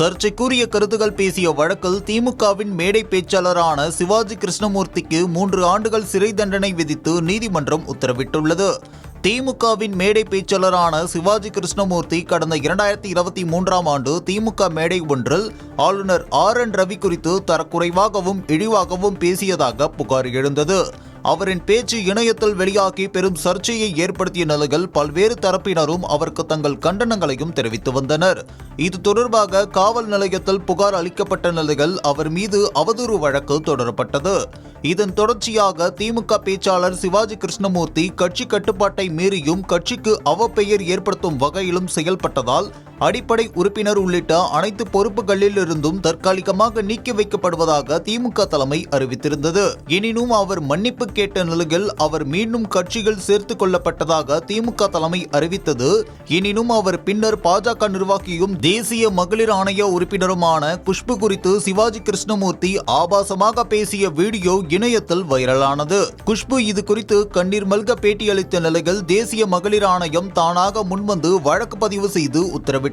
சர்ச்சைக்குரிய கருத்துகள் பேசிய வழக்கில் திமுகவின் மேடை பேச்சாளரான சிவாஜி கிருஷ்ணமூர்த்திக்கு 3 ஆண்டுகள் சிறை தண்டனை விதித்து நீதிமன்றம் உத்தரவிட்டுள்ளது. திமுகவின் மேடை பேச்சாளரான சிவாஜி கிருஷ்ணமூர்த்தி கடந்த 2023ஆம் ஆண்டு திமுக மேடை ஒன்றில் ஆளுநர் RN ரவி குறித்து தரக்குறைவாகவும் இழிவாகவும் பேசியதாக புகார் எழுந்தது. அவரின் பேச்சு இணையத்தில் வெளியாகி பெரும் சர்ச்சையை ஏற்படுத்திய நிலையில் பல்வேறு தரப்பினரும் அவருக்கு தங்கள் கண்டனங்களையும் தெரிவித்து வந்தனர். இது தொடர்பாக காவல் நிலையத்தில் புகார் அளிக்கப்பட்ட நிலையில் அவர் மீது அவதூறு வழக்கு தொடரப்பட்டது. இதன் தொடர்ச்சியாக திமுக பேச்சாளர் சிவாஜி கிருஷ்ணமூர்த்தி கட்சி கட்டுப்பாட்டை மீறியும் கட்சிக்கு அவப்பெயர் ஏற்படுத்தும் வகையிலும் செயல்பட்டதால் அடிப்படை உறுப்பினர் உள்ளிட்ட அனைத்து பொறுப்புகளில் இருந்தும் தற்காலிகமாக நீக்கி வைக்கப்படுவதாக திமுக தலைமை அறிவித்திருந்தது. எனினும் அவர் மன்னிப்பு கேட்ட நிலையில் அவர் மீண்டும் கட்சியில் சேர்த்துக் கொள்ளப்பட்டதாக திமுக தலைமை அறிவித்தது. எனினும் அவர் பின்னர் பாஜக நிர்வாகியும் தேசிய மகளிர் ஆணைய உறுப்பினருமான குஷ்பு குறித்து சிவாஜி கிருஷ்ணமூர்த்தி ஆபாசமாக பேசிய வீடியோ இணையத்தில் வைரலானது. குஷ்பு இது குறித்து கண்ணீர் மல்க பேட்டியளித்த நிலையில் தேசிய மகளிர் ஆணையம் தானாக முன்வந்து வழக்கு பதிவு செய்து உத்தரவிட்டது.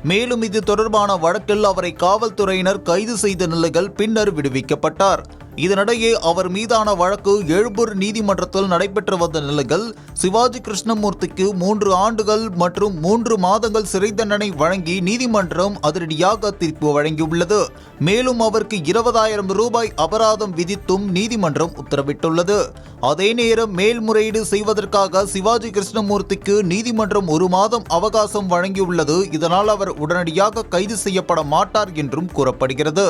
மேலும் இது தொடர்பான வழக்கில் அவரை காவல்துறையினர் கைது செய்த நிலையில் பின்னர் விடுவிக்கப்பட்டார். இதனிடையே அவர் மீதான வழக்கு எழும்பூர் நீதிமன்றத்தில் நடைபெற்று வந்த நிலையில் சிவாஜி கிருஷ்ணமூர்த்திக்கு 3 ஆண்டுகள் மற்றும் 3 மாதங்கள் சிறை தண்டனை வழங்கி நீதிமன்றம் அதிரடியாக தீர்ப்பு வழங்கியுள்ளது. மேலும் அவருக்கு 20,000 ரூபாய் அபராதம் விதித்தும் நீதிமன்றம் உத்தரவிட்டுள்ளது. அதே நேரம் மேல்முறையீடு செய்வதற்காக சிவாஜி கிருஷ்ணமூர்த்திக்கு நீதிமன்றம் 1 மாதம் அவகாசம் வழங்கியுள்ளது. இதனால் அவர் உடனடியாக கைது செய்யப்பட மாட்டார் என்றும் கூறப்படுகிறது.